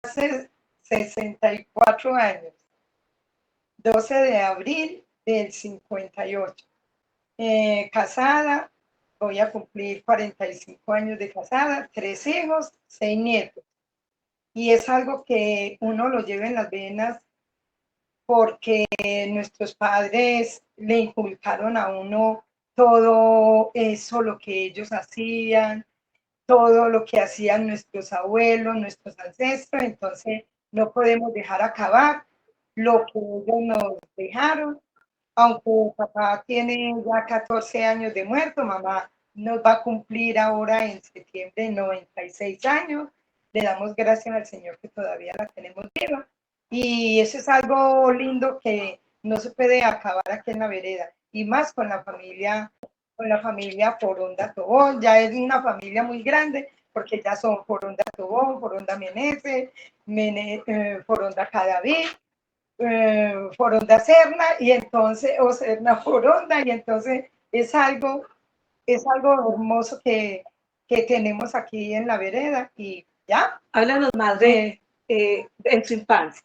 hace 64 años, 12 de abril del 58. Casada, voy a cumplir 45 años de casada, 3 hijos, 6 nietos. Y es algo que uno lo lleva en las venas porque nuestros padres le inculcaron a uno todo eso, lo que ellos hacían, todo lo que hacían nuestros abuelos, nuestros ancestros, entonces no podemos dejar acabar lo que ellos nos dejaron. Aunque papá tiene ya 14 años de muerto, mamá nos va a cumplir ahora en septiembre 96 años. Le damos gracias al Señor que todavía la tenemos viva. Y eso es algo lindo que no se puede acabar aquí en la vereda. Y más con la familia Foronda Tobón. Ya es una familia muy grande porque ya son Foronda Tobón, Foronda Menezes, Foronda Cadaví, Foronda Serna y entonces, o Serna Foronda, y entonces es algo hermoso que tenemos aquí en la vereda y ya. Háblanos más de en su infancia.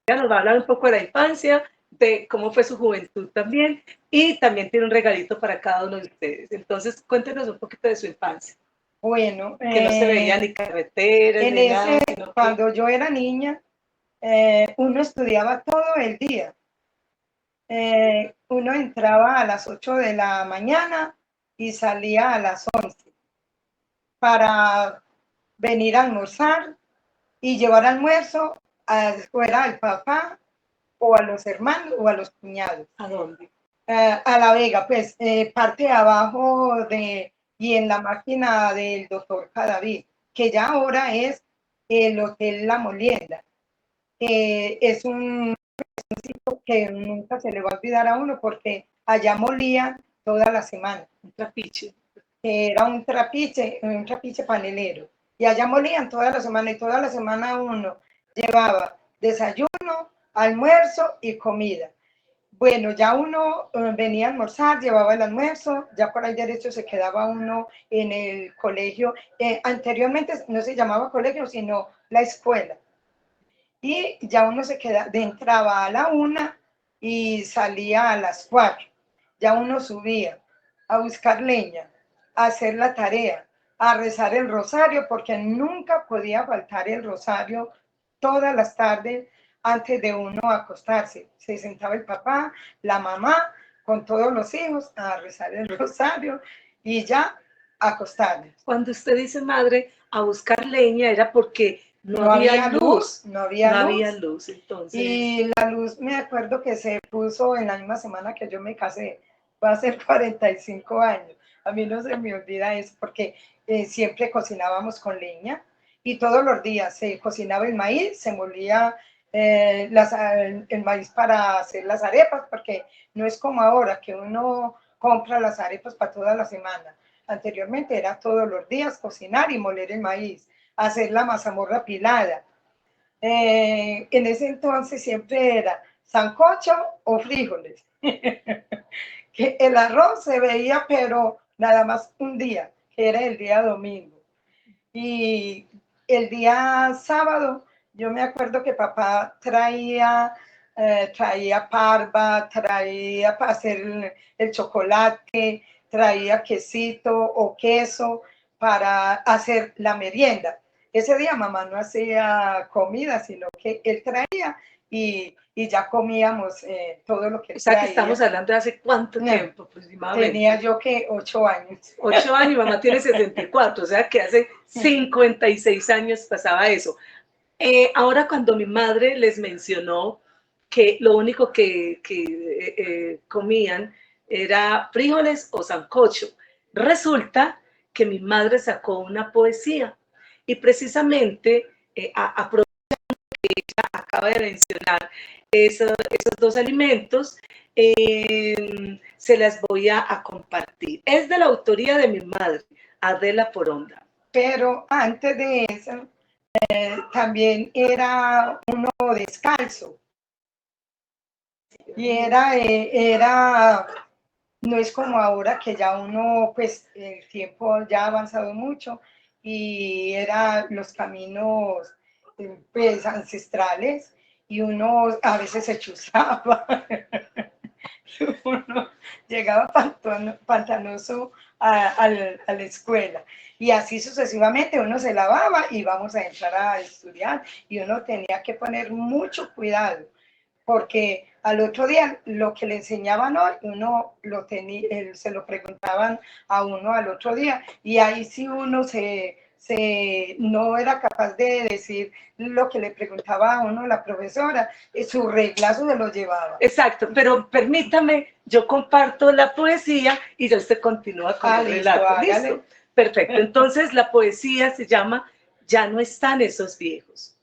Ya nos va a hablar un poco de la infancia, de cómo fue su juventud también, y también tiene un regalito para cada uno de ustedes. Entonces, cuéntenos un poquito de su infancia. Bueno, que no se veía ni carreteras ni nada. Cuando yo era niña, uno estudiaba todo el día. Uno entraba a las 8 de la mañana y salía a las 11 para venir a almorzar y llevar almuerzo fuera al papá o a los hermanos o a los cuñados. ¿A dónde? A La Vega, pues parte de abajo y en la máquina del doctor Cadavid, que ya ahora es el Hotel La Molienda. Es un sitio que nunca se le va a olvidar a uno porque allá molían toda la semana. Un trapiche. Era un trapiche panelero. Y allá molían toda la semana y toda la semana uno llevaba desayuno, almuerzo y comida. Bueno, ya uno venía a almorzar, llevaba el almuerzo, ya por ahí derecho se quedaba uno en el colegio. Anteriormente no se llamaba colegio, sino la escuela. Y ya uno entraba a la 1 y salía a las 4. Ya uno subía a buscar leña, a hacer la tarea, a rezar el rosario, porque nunca podía faltar el rosario todas las tardes antes de uno acostarse. Se sentaba el papá, la mamá, con todos los hijos a rezar el rosario y ya acostarnos. Cuando usted dice, madre, a buscar leña, era porque no había luz. No había luz, entonces. Y la luz, me acuerdo que se puso en la misma semana que yo me casé, va a ser 45 años. A mí no se me olvida eso porque siempre cocinábamos con leña y todos los días se cocinaba el maíz, se molía el maíz para hacer las arepas, porque no es como ahora que uno compra las arepas para toda la semana. Anteriormente era todos los días cocinar y moler el maíz, hacer la mazamorra pilada. En ese entonces siempre era sancocho o frijoles. Que el arroz se veía, pero nada más un día, que era el día domingo. Y el día sábado, yo me acuerdo que papá traía parva, traía para hacer el chocolate, traía quesito o queso para hacer la merienda. Ese día mamá no hacía comida, sino que él traía y ya comíamos todo lo que él traía. O sea, que estamos hablando de hace cuánto tiempo aproximadamente. Tenía yo que 8 años. 8 años, mamá tiene 64, o sea que hace 56 años pasaba eso. Ahora cuando mi madre les mencionó que lo único que comían era frijoles o sancocho, resulta que mi madre sacó una poesía y precisamente aprovechando que ella acaba de mencionar esos dos alimentos, se las voy a compartir. Es de la autoría de mi madre, Adela Foronda. Pero antes de eso, también era uno descalzo. Y no es como ahora que ya uno, pues el tiempo ya ha avanzado mucho y los caminos pues, ancestrales, y uno a veces se chuzaba. Uno llegaba pantanoso a la escuela, y así sucesivamente uno se lavaba y vamos a entrar a estudiar, y uno tenía que poner mucho cuidado, porque al otro día lo que le enseñaban hoy, uno lo tenía, se lo preguntaban a uno al otro día, y ahí sí uno no era capaz de decir lo que le preguntaba a uno la profesora, su reglazo se lo llevaba. Exacto, pero permítame, yo comparto la poesía y ya usted continúa con el relato. ¿Listo? Perfecto, entonces la poesía se llama Ya no están esos viejos.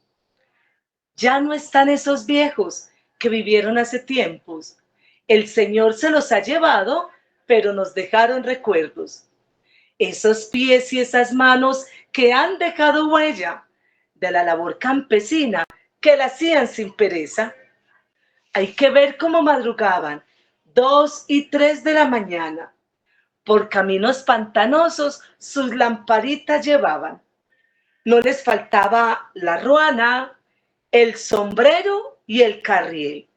Ya no están esos viejos que vivieron hace tiempos. El Señor se los ha llevado, pero nos dejaron recuerdos. Esos pies y esas manos que han dejado huella de la labor campesina que la hacían sin pereza. Hay que ver cómo madrugaban, 2 y 3 de la mañana. Por caminos pantanosos sus lamparitas llevaban. No les faltaba la ruana, el sombrero y el carriel.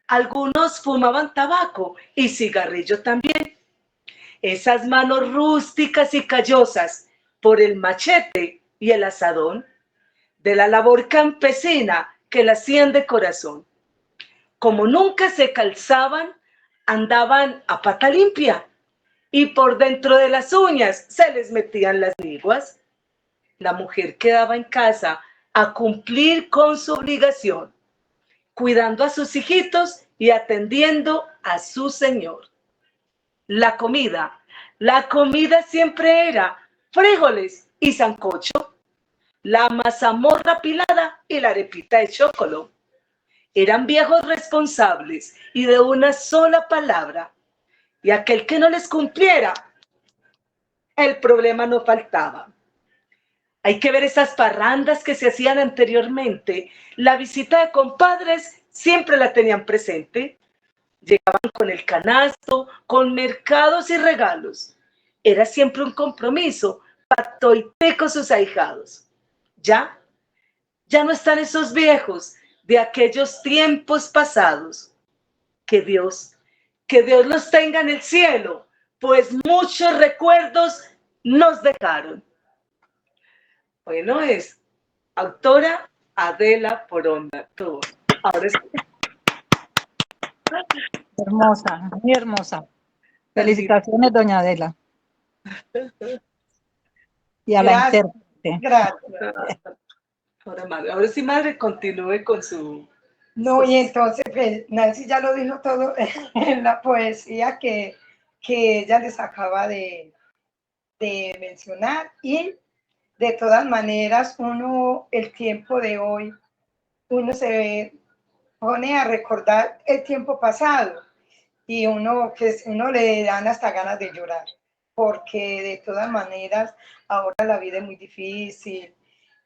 Algunos fumaban tabaco y cigarrillo también. Esas manos rústicas y callosas por el machete y el asadón, de la labor campesina que la hacían de corazón. Como nunca se calzaban, andaban a pata limpia y por dentro de las uñas se les metían las liguas. La mujer quedaba en casa a cumplir con su obligación, cuidando a sus hijitos y atendiendo a su señor. La comida siempre era frijoles y sancocho, la mazamorra pilada y la arepita de chocolo. Eran viejos responsables y de una sola palabra, y aquel que no les cumpliera, el problema no faltaba. Hay que ver esas parrandas que se hacían anteriormente. La visita de compadres siempre la tenían presente. Llegaban con el canasto, con mercados y regalos. Era siempre un compromiso para con sus ahijados. Ya no están esos viejos de aquellos tiempos pasados. Que Dios los tenga en el cielo, pues muchos recuerdos nos dejaron. Bueno, es autora Adela Poronda. Ahora sí. Hermosa, muy hermosa. Felicitaciones, doña Adela. Y a la intérprete. Gracias. Ahora sí, madre, continúe con su... No, y entonces, pues, Nancy ya lo dijo todo en la poesía que ella les acaba de mencionar, y de todas maneras el tiempo de hoy, uno se pone a recordar el tiempo pasado y uno le dan hasta ganas de llorar, porque de todas maneras ahora la vida es muy difícil,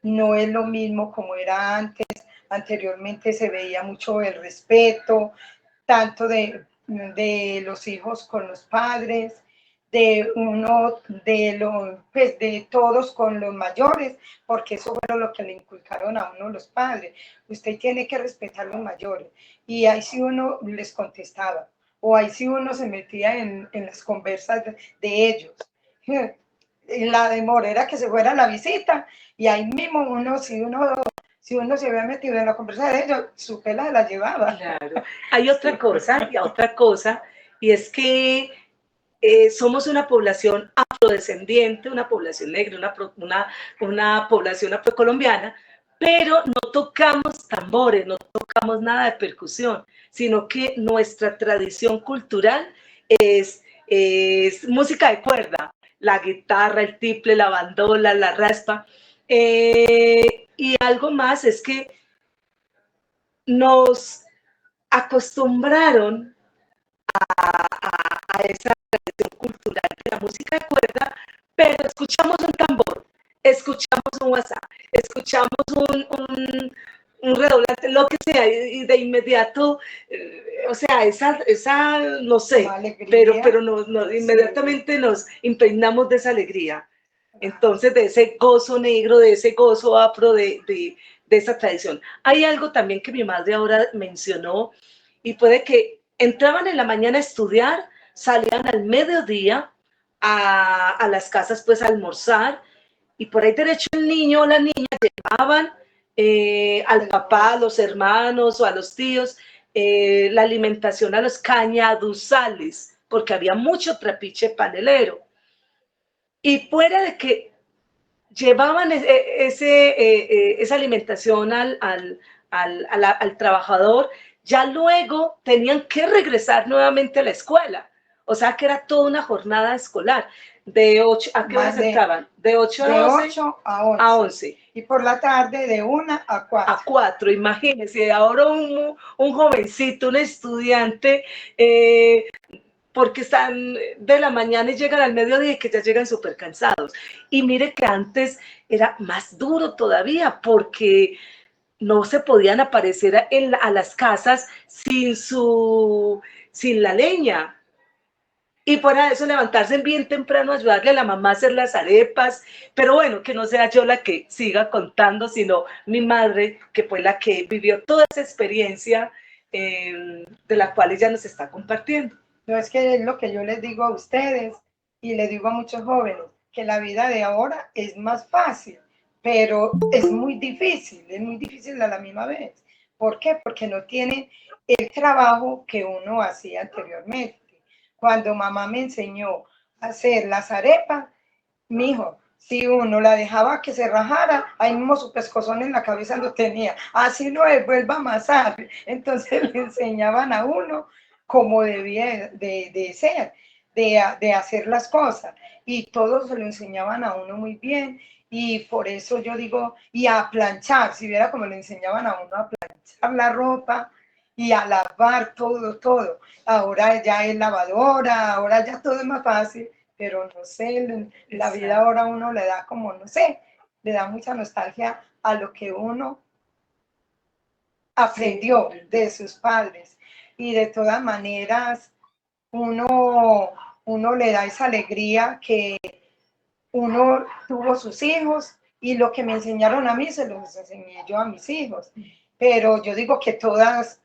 no es lo mismo como era antes. Anteriormente se veía mucho el respeto, tanto de los hijos con los padres, de todos con los mayores, porque eso fue lo que le inculcaron a uno los padres. Usted tiene que respetar a los mayores. Y ahí sí uno les contestaba, o ahí sí uno se metía en las conversas de ellos. La demora era que se fuera a la visita, y ahí mismo si uno se había metido en la conversa de ellos, su pela se la llevaba. Claro. Hay otra cosa, y es que somos una población afrodescendiente, una población negra, una población afrocolombiana, pero no tocamos tambores, no tocamos nada de percusión, sino que nuestra tradición cultural es música de cuerda, la guitarra, el tiple, la bandola, la raspa. Y algo más es que nos acostumbraron a esa tradición cultural de la música de cuerda, pero escuchamos un tambor, escuchamos un WhatsApp, escuchamos un redoblante, lo que sea, y de inmediato, o sea, esa no sé, pero inmediatamente nos impregnamos de esa alegría. Entonces, de ese gozo negro, de ese gozo afro, de de esa tradición. Hay algo también que mi madre ahora mencionó, y puede que entraban en la mañana a estudiar, salían al mediodía a las casas pues a almorzar, y por ahí derecho el niño o la niña llevaban al papá, a los hermanos o a los tíos, la alimentación a los cañaduzales, porque había mucho trapiche panelero. Y fuera de que llevaban esa alimentación al trabajador, ya luego tenían que regresar nuevamente a la escuela. O sea que era toda una jornada escolar. ¿De 8 a qué horas entraban? De 8 a 12. De 8 a 11. Y por la tarde de 1 a 4. A 4, imagínense. Ahora un jovencito, un estudiante, porque están de la mañana y llegan al mediodía y que ya llegan súper cansados. Y mire que antes era más duro todavía, porque no se podían aparecer a las casas sin la leña. Y fuera de eso, levantarse bien temprano, ayudarle a la mamá a hacer las arepas. Pero bueno, que no sea yo la que siga contando, sino mi madre, que fue la que vivió toda esa experiencia de la cual ella nos está compartiendo. No, es que es lo que yo les digo a ustedes y les digo a muchos jóvenes, que la vida de ahora es más fácil, pero es muy difícil a la misma vez. ¿Por qué? Porque no tienen el trabajo que uno hacía anteriormente. Cuando mamá me enseñó a hacer las arepas, mijo, si uno la dejaba que se rajara, ahí mismo su pescozón en la cabeza lo tenía. Así lo vuelva a amasar. Entonces le enseñaban a uno cómo debía de ser, de hacer las cosas. Y todos se lo enseñaban a uno muy bien. Y por eso yo digo, y a planchar, si viera como le enseñaban a uno a planchar la ropa y a lavar todo. Ahora ya es lavadora, ahora ya todo es más fácil, pero no sé, la vida ahora a uno le da como, no sé, le da mucha nostalgia a lo que uno aprendió de sus padres. Y de todas maneras, uno le da esa alegría que uno tuvo sus hijos y lo que me enseñaron a mí se los enseñé yo a mis hijos. Pero yo digo que todos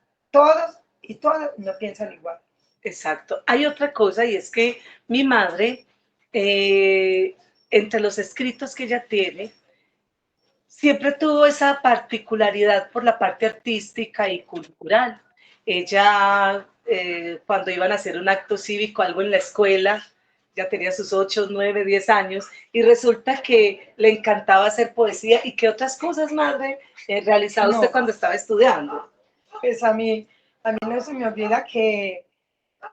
y todas no piensan igual. Exacto. Hay otra cosa, y es que mi madre, entre los escritos que ella tiene, siempre tuvo esa particularidad por la parte artística y cultural. Ella, cuando iban a hacer un acto cívico, algo en la escuela, ya tenía sus 8, 9, 10 años, y resulta que le encantaba hacer poesía. ¿Y qué otras cosas, madre, realizaba usted cuando estaba estudiando? Pues a mí no se me olvida que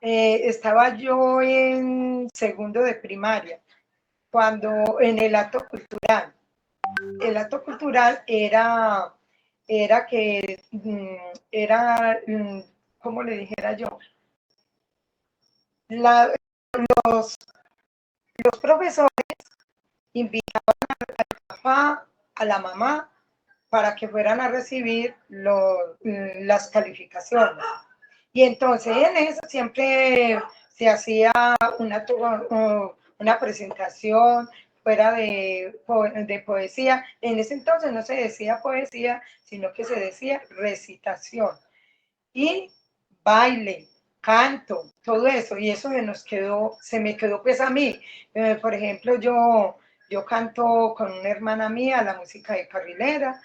estaba yo en segundo de primaria, cuando en el acto cultural. El acto cultural era que, ¿cómo le dijera yo? Los profesores invitaban al papá, a la mamá, para que fueran a recibir las calificaciones. Y entonces en eso siempre se hacía una presentación fuera de poesía. En ese entonces no se decía poesía, sino que se decía recitación. Y baile, canto, todo eso. Y eso se me quedó pues a mí. Por ejemplo, yo canto con una hermana mía la música de Carrilera.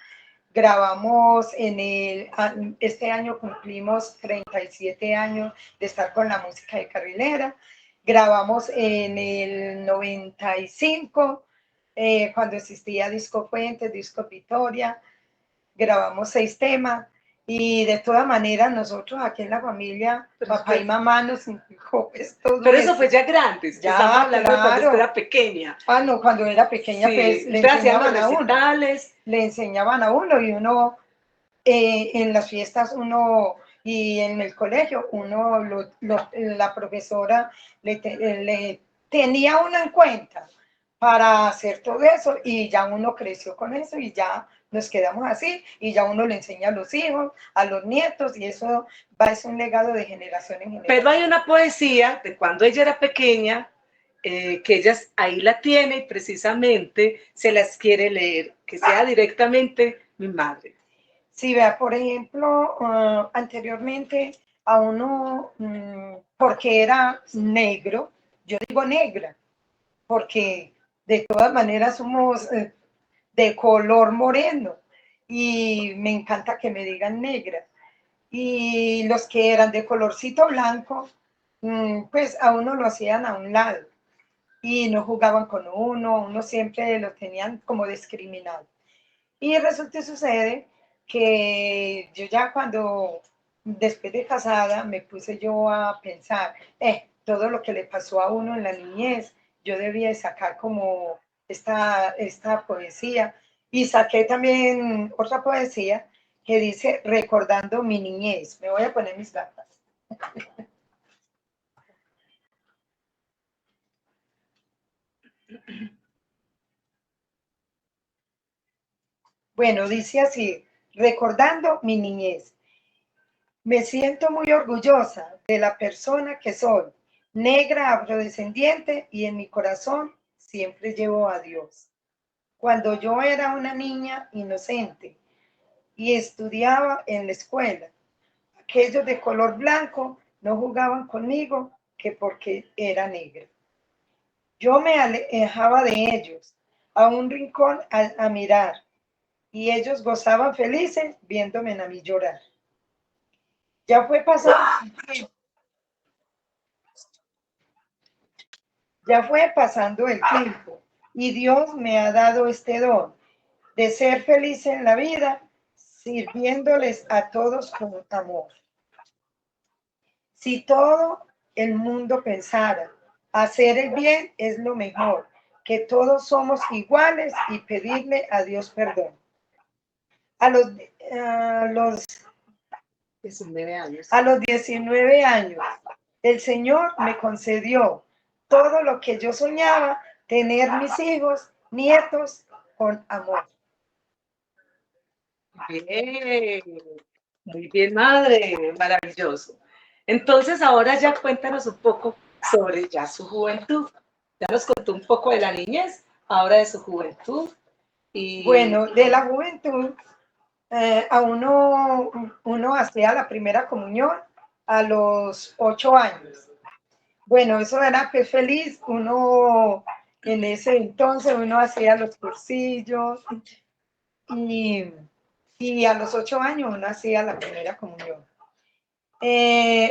Grabamos este año cumplimos 37 años de estar con la música de Carrilera. Grabamos en el 95, cuando existía Disco Fuentes, Disco Victoria. Grabamos 6 temas. Y de todas maneras, nosotros aquí en la familia, papá y mamá nos indicó pues, todo. Pero eso fue ya grande, ya, estamos hablando de cuando usted era pequeña. Ah, no, cuando era pequeña, sí, pues le enseñaban a uno. Le enseñaban a uno y uno, en las fiestas, y en el colegio, la profesora le tenía uno en cuenta para hacer todo eso y ya uno creció con eso y ya nos quedamos así y ya uno le enseña a los hijos, a los nietos y eso es un legado de generación en generación. Pero hay una poesía de cuando ella era pequeña, que ella ahí la tiene y precisamente se las quiere leer, que sea directamente mi madre. Sí, vea, por ejemplo, anteriormente a uno, porque era negro, yo digo negra, porque de todas maneras somos de color moreno y me encanta que me digan negra. Y los que eran de colorcito blanco, pues a uno lo hacían a un lado y no jugaban con uno siempre lo tenían como discriminado. Y resulta y sucede que yo ya cuando, después de casada, me puse yo a pensar, todo lo que le pasó a uno en la niñez, yo debía sacar como esta poesía. Y saqué también otra poesía que dice, recordando mi niñez. Me voy a poner mis gafas. Bueno, dice así, recordando mi niñez. Me siento muy orgullosa de la persona que soy, negra, afrodescendiente, y en mi corazón siempre llevo a Dios. Cuando yo era una niña inocente y estudiaba en la escuela, aquellos de color blanco no jugaban conmigo que porque era negra. Yo me alejaba de ellos a un rincón a mirar y ellos gozaban felices viéndome a mí llorar. Ya fue pasando Ya fue pasando el tiempo y Dios me ha dado este don de ser feliz en la vida, sirviéndoles a todos con amor. Si todo el mundo pensara hacer el bien es lo mejor, que todos somos iguales y pedirle a Dios perdón. A los, a los 19 años. A los 19 años, el Señor me concedió todo lo que yo soñaba, tener mis hijos, nietos, con amor. Bien, muy bien, madre, maravilloso. Entonces, ahora ya cuéntanos un poco sobre ya su juventud. Ya nos contó un poco de la niñez, ahora de su juventud. Y Bueno, de la juventud, a uno hacía la primera comunión a los 8 años. Bueno, eso era pues feliz, uno en ese entonces uno hacía los cursillos y, y a los 8 años uno hacía la primera comunión.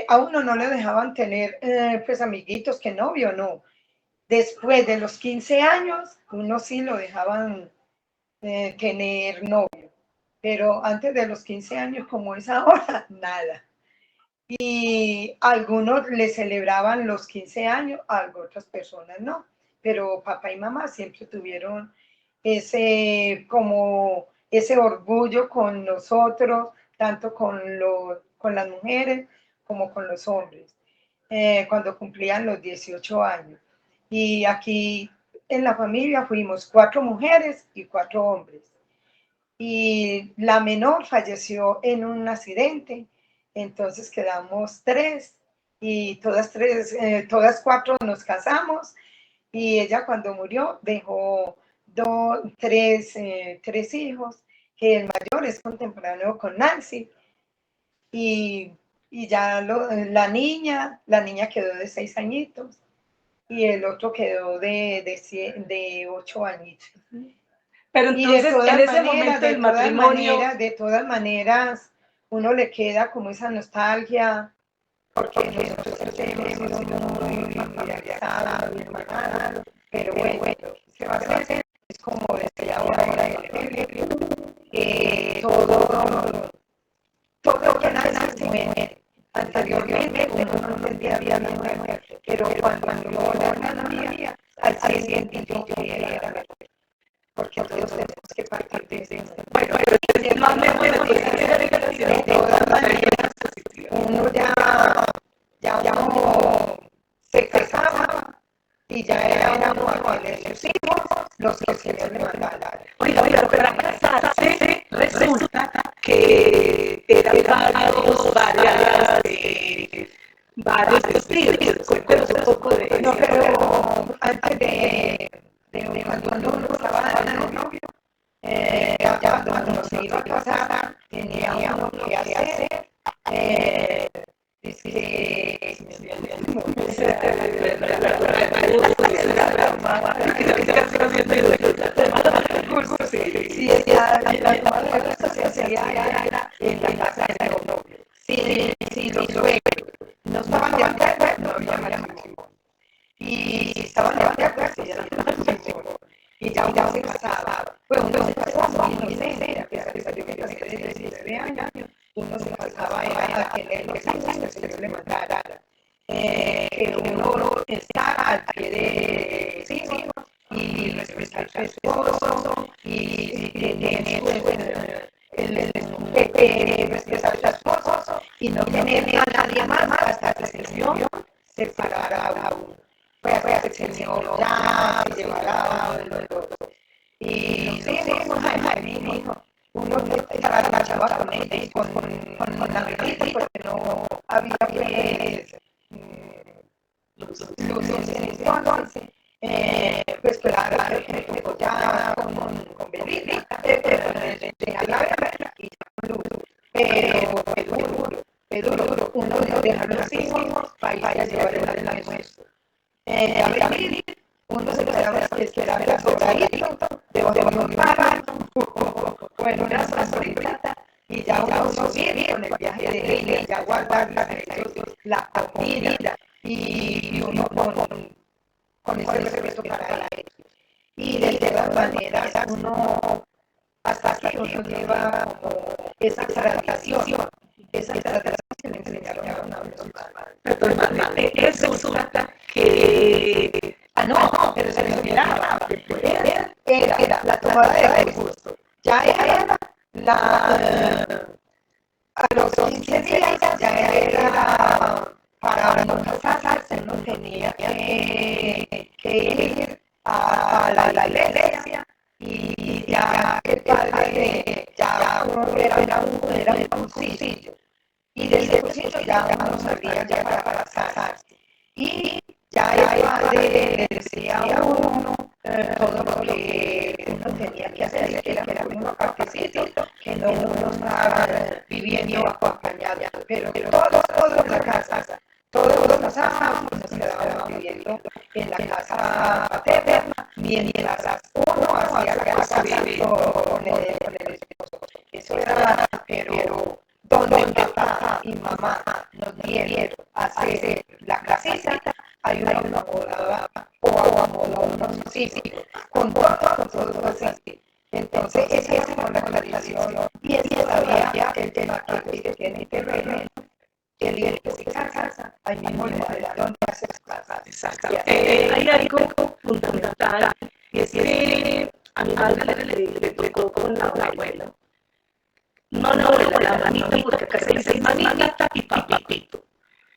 A uno no le dejaban tener pues amiguitos, que novio, no. Después de los 15 años, uno sí lo dejaban tener novio, pero antes de los 15 años, como es ahora, nada. Y algunos le celebraban los 15 años, a otras personas no, pero papá y mamá siempre tuvieron como ese orgullo con nosotros, tanto con las mujeres como con los hombres, cuando cumplían los 18 años. Y aquí en la familia fuimos 4 mujeres y 4 hombres. Y la menor falleció en un accidente, entonces quedamos 3 y todas 4 nos casamos y ella cuando murió dejó 3 hijos, que el mayor es contemporáneo con Nancy y, y ya la niña quedó de 6 añitos y el otro quedó de 8 añitos. pero entonces, en ese momento del matrimonio, de todas maneras, uno le queda como esa nostalgia, porque nosotros siempre hemos sido muy familiarizados, muy hermanados, pero bueno, ¿qué va a hacer? Es como desde ahora el Evangelio, todo lo que nace se muere. Anteriormente uno no entendía bien la muerte, pero cuando murió la hermana mía, al siguiente yo era verdad, porque todos tenemos que partir de eso. Bueno, pero más me voy de todas maneras, uno ya uno se casaba y ya era uno a tener sus hijos, los que se le mandaban. oiga, pero para casarse resulta que eran varios vestidos. Cuéntanos un poco de eso. No, pero antes de cuando uno estaba de novio, Ya cuando uno se iba a casar, tenía uno que hacer, sí, la toma de gusto se hacía en la casa de uno. Si los suegros no estaban de acuerdo, no había matrimonio. Y si estaban de acuerdo, se hacía matrimonio. Y ya uno se casaba. Pues uno se casaba muy inocente, a pesar de que yo me casé de 19 años, uno se casaba a quien él le que el Señor le mandara. Que uno está al pie de sí y respetar a su esposo y tiene respetar a su esposo y no tener a nadie más hasta que el Señor se parara a uno. Pues el Señor ya se llevará a uno. Y sí, mi hijo, uno que trabajaba con él, con la velita, porque no había pues luces en ese entonces. Pues claro, que me tocó ya con velita, tenía la vela y ya con luz. Pero uno deja los hijos para ir a llevar el almuerzo. A venir, uno se esperaba sobradito, debajo de un páramo, bueno, una sombrita, y ya uno subir con el viaje de ella, ya guardar la comida, y uno con ese respeto para él. Y de todas maneras, uno, hasta que uno lleva como esa tradición que le enseñaron a uno los padres. Perdóname, eso resulta que... No, pero se me olvidaba. Era la tomada de gusto. Ya era a los 15 días, ya era para no casarse, uno tenía que ir a la iglesia y ya el padre, ya uno era un cursillo. Y desde el cursillo ya uno salía ya para casarse. Y ya el padre le decía a uno todo lo que uno tenía que hacer, que era una partecito, que no uno estaba viviendo acompañado, pero todos la casa, todos los casábamos, nos quedábamos viviendo en la casa paterna, mientras uno hacía la casa con el esposo. Eso era, pero donde papá y mamá nos dieron hacer la casita, hay una boda o unos hijos, con todos así. Entonces, esa es como la tradición y es todavía el tema que tiene terreno, el día que se casa, ahí mismo le da donde hace su casa. Exactamente. Hay algo fundamental, y es que a mi madre le tocó con la abuela. No la abuela, la manita, porque acá se dice manita y papito.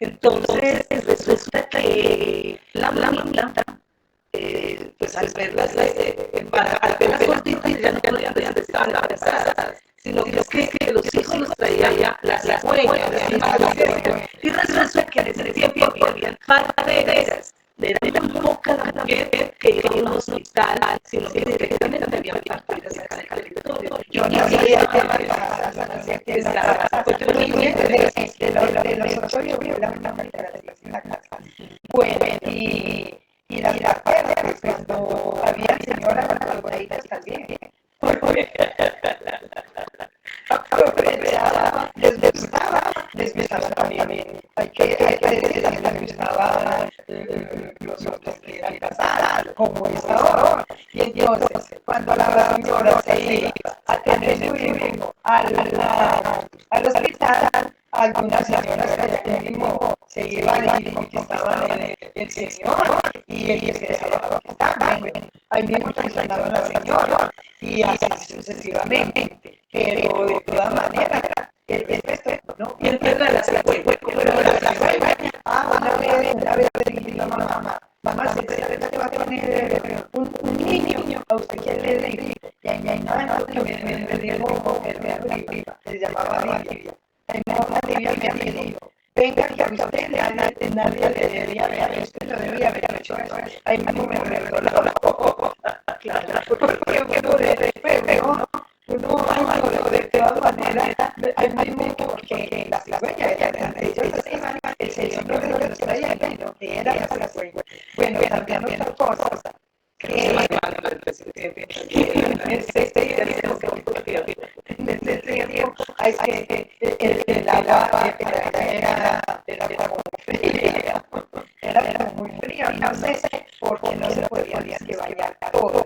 Entonces, resulta que la mamita, pues al verlas gorditas ya no podían decir que estaban embarazadas, sino que los hijos los traía la cigüeña. Y resulta que en ese tiempo habían parteras, era muy poca la mujer que iba a un hospital, sino que directamente habían parteras acá en el territorio. Yo no sabía que de los 8 yo vi la partera en la casa. Bueno, y las parteras, cuando había señoras alboraditas también, les gustaba también. Hay que decir que les gustaba los otros que eran casadas, como es ahora. Y entonces, cuando la señora se iba a tener su hijo al hospital, algunas señoras que allá mismo se iban y conquistaban el señor y el que se dejaba conquistar. Ahí mismo traicionaban a la señora y así sucesivamente. Pero de todas maneras, el respeto, ¿no? Y entonces la cigüeña, una vez le dije a mamá, se va a tener un niño, a usted quién le dije, y ahí nada, que me dijo, se llamaba Livia. Livia me dijo, venga, que a usted nadie le debía haber, usted no debía haber hecho eso. Ahí mismo me reveló la boca. Claro, porque uno después, uno de todas maneras, hay mismo porque la cigüeña, ellos iban, el Señor no les traía el vino, que era la cigüeña. Bueno, también otra cosa, que en este tiempo, hay que el agua era como fría, era como muy fría, no sé, porque no se podía que bañar todo,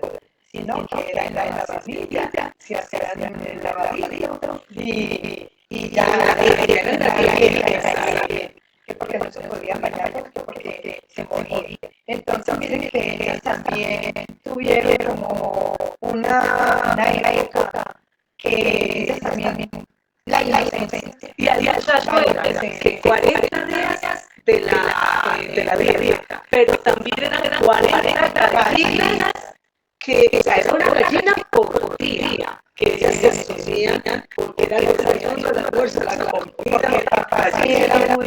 sino que era en la lavadilla, se hacía en el lavadillo y ya porque no se podía bañar porque se moría. Entonces miren que ellas también tuvieron como una época que ellas también la inocencia. Y había que 40 días de la dieta, pero también eran 40 gallinas que, o sea, era una gallina por día, que ellas se asumían porque era el desayuno, el almuerzo, la comida. Papá sí era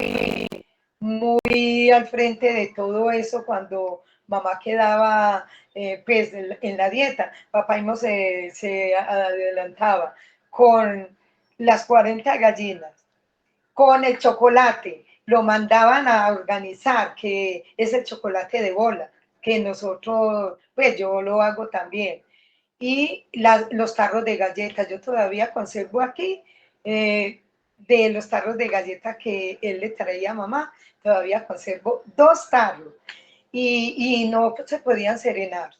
muy al frente de todo eso cuando mamá quedaba pues en la dieta. Papá mismo se adelantaba con las 40 gallinas, con el chocolate. Lo mandaban a organizar, que es el chocolate de bola, que nosotros, pues yo lo hago también. Y los tarros de galletas, yo todavía conservo aquí de los tarros de galletas que él le traía a mamá, todavía conservo 2 tarros y no se podían serenar,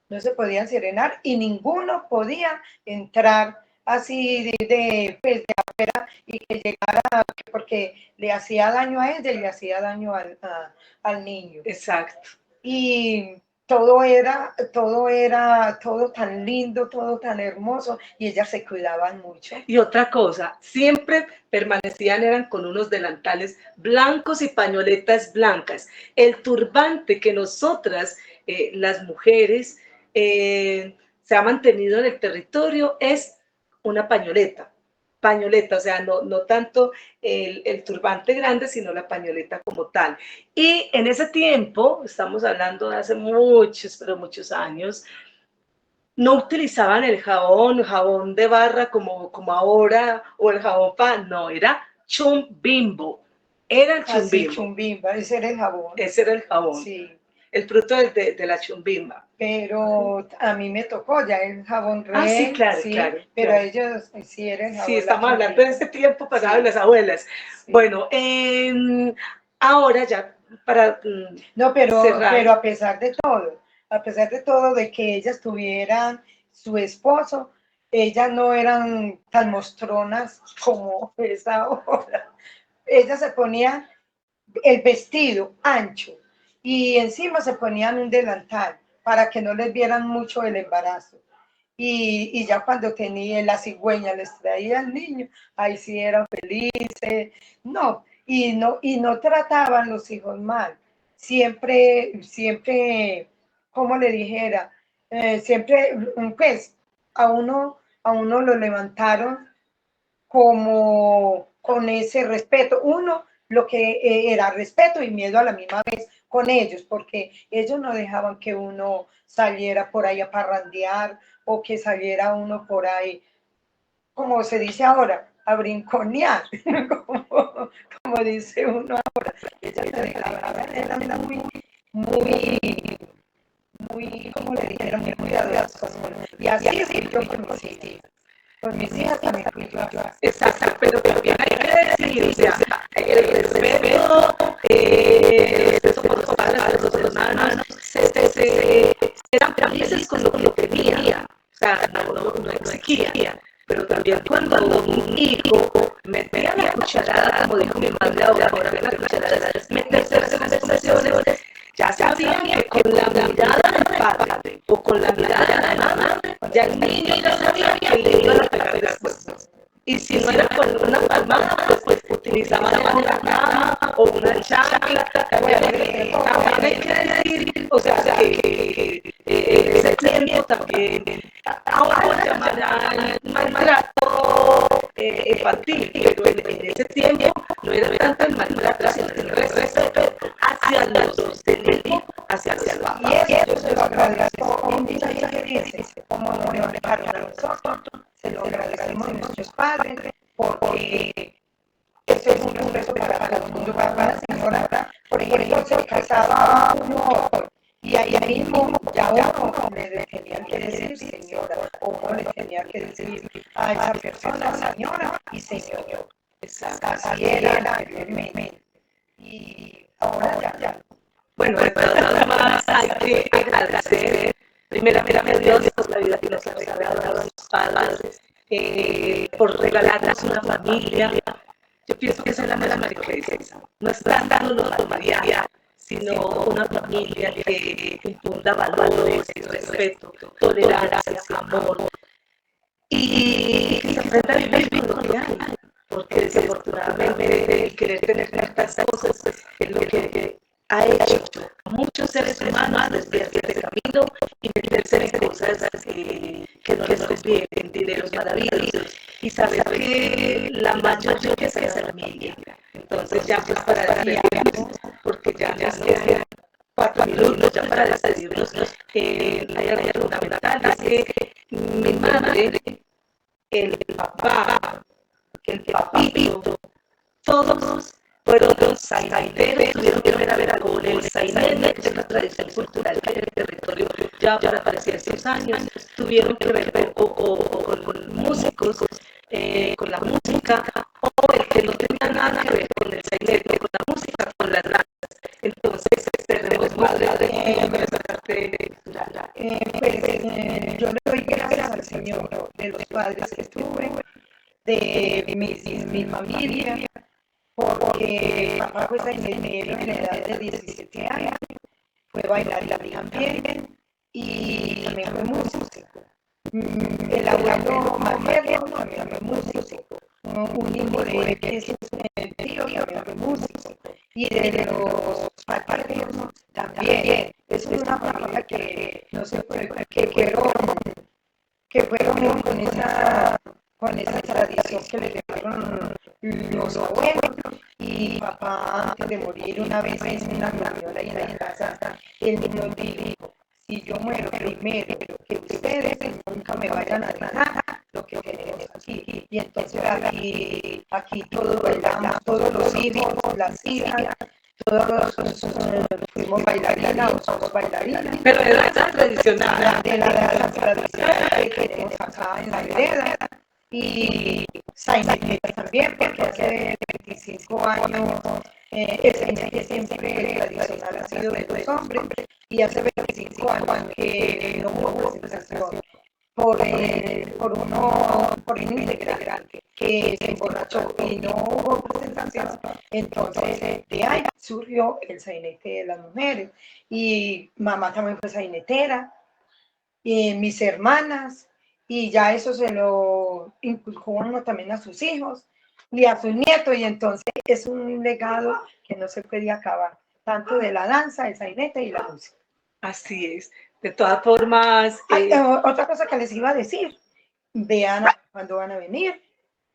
no se podían serenar y ninguno podía entrar así pues, de afuera y que llegara, porque le hacía daño a ella y le hacía daño al niño. Exacto. Y todo tan lindo, todo tan hermoso, y ellas se cuidaban mucho. Y otra cosa, siempre permanecían, eran con unos delantales blancos y pañoletas blancas. El turbante que nosotras, las mujeres, se ha mantenido en el territorio es una pañoleta, o sea, no tanto el turbante grande, sino la pañoleta como tal. Y en ese tiempo, estamos hablando de hace muchos, pero muchos años, no utilizaban el jabón de barra como ahora, o el jabón pan, no, era chumbimbo. Era el chumbimbo. Así, chumbimba, ese era el jabón. Ese era el jabón. Sí. El fruto de la chumbimba. Pero a mí me tocó ya el jabón rey. Ah, sí, claro, sí, claro. Pero claro. ellos sí era el jabón. Sí, estamos hablando de ese tiempo pasado de las abuelas. Sí. Bueno, ahora ya para no, pero cerrar. A pesar de todo, de que ellas tuvieran su esposo, ellas no eran tan mostronas como es ahora. Ellas se ponían el vestido ancho y encima se ponían un delantal para que no les vieran mucho el embarazo. Y ya cuando tenía la cigüeña les traía al niño, ahí sí eran felices, y no trataban los hijos mal, siempre, como le dijera, siempre, pues, a uno lo levantaron como con ese respeto. Uno, lo que era respeto y miedo a la misma vez con ellos, porque ellos no dejaban que uno saliera por ahí a parrandear o que saliera uno por ahí, como se dice ahora, a brinconear, como dice uno ahora. Ellos te dejaban, eran muy, como le dijeron, muy cuidadosos. Y así es yo con mis hijas. Con mis hijas también fui yo. Exacto, pero también hay que decir, o sea, el respeto por los padres, por los hermanos, eran felices con lo que tenían, o sea, no exigían, pero también cuando un hijo metía la cucharada, como dijo mi madre ahora la cucharada es meterse en las conversaciones, ya sabían que con la mirada del padre o con la mirada de la madre, ya el niño ya sabía que le iban a pegar después. Y si no era con una palmada, pues utilizaban una cama o una chancla. También hay que decir, o sea, que en ese tiempo también, ahora lo llamarán maltrato infantil, pero en ese tiempo no era tanto el maltrato, sino el respeto hacia los dos, del hijo hacia los papás. Y eso se lo agradezco a mucha gente que dice, como nos dejaron a nosotros, se lo agradecemos a nuestros padres, porque eso es un respeto para todo el mundo, para la señora. Por ejemplo, se casaba uno y ahí mismo ya uno le tenía que decir señora, o uno le tenía que decir a esa persona señora y señor. Así era anteriormente. Y ahora ya. Bueno, de todas formas hay que agradecer primeramente a Dios por la vida que nos ha regalado a los padres, por regalarnos una familia. Yo pienso que esa es la mera riqueza. No es dándonos María, sino una familia que infunda valores, respeto, tolerancia, amor, y que se aprenda a vivir con lo que hay. Porque desafortunadamente el querer tener tantas cosas es lo que ha hecho a muchos seres humanos desviarse de camino y meterse en cosas que no les convienen, dineros maravillosos, y saber que la mayor riqueza es la familia. Entonces ya pues para despedirnos, porque ya nos quedan 4 minutos ya para despedirnos, hay algo fundamental, es que mi madre, el papá, el papito, todos fueron saineteros, tuvieron que ver algo con el sainete, que es una tradición cultural que hay en el territorio ya para aparecer estos años, tuvieron que ver con músicos, con la música, o el que no tenía nada que ver con el sainete, con la música, con las danzas. Entonces tenemos madre de esa parte cultural. Yo le doy gracias al Señor de los padres que tuve, de mi familia, porque papá fue sainetero en la edad de 17 años, fue bailarín también y también fue músico. El abuelo materno también fue músico, un hijo de él que es el tío también fue músico, y de los paternos también. Es una familia que no se fue, que fueron con esa tradición que le dejaron los abuelos. Y papá, antes de morir, una vez en una reunión ahí en la casa, él nos dijo: si yo muero primero que ustedes, nunca me vayan a dejar lo que tenemos aquí. Y entonces aquí todos bailamos, todos los hijos, las hijas, todos fuimos bailarinas o somos bailarinas. Pero de la danza tradicional. De la danza tradicional que tenemos acá en la vereda. Y sainetes también, porque hace 25 años el sainete siempre tradicional ha sido de los hombres, y hace 25 años que no hubo presentación por un integrante que se emborrachó y no hubo presentación. Entonces de ahí surgió el sainete de las mujeres, y mamá también fue sainetera, y mis hermanas, y ya eso se lo inculcó uno también a sus hijos y a sus nietos, y entonces es un legado que no se puede acabar, tanto de la danza, el sainete y la música. Así es. De todas formas... Otra cosa que les iba a decir, vean cuando van a venir,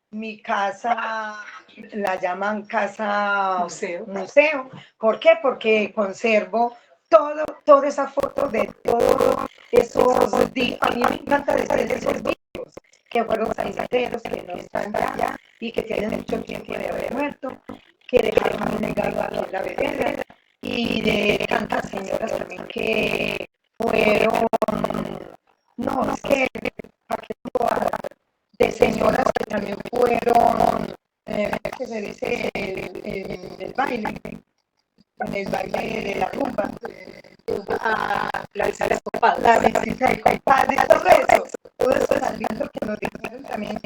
mi casa la llaman casa museo. ¿Por qué? Porque conservo todas esas fotos de todos esos días. A mí me encanta decir esos vídeos que fueron saineteros, que no están allá y que tienen mucho tiempo de haber muerto, que dejaron un legado aquí en la vereda, y de tantas señoras también que fueron, no, es que, ¿para qué puedo hablar? De señoras que también fueron, ¿qué se dice? El baile, en el baile de la rumba, la visita de compadres. La visita de compadres, todo eso es algo que nos dijeron también.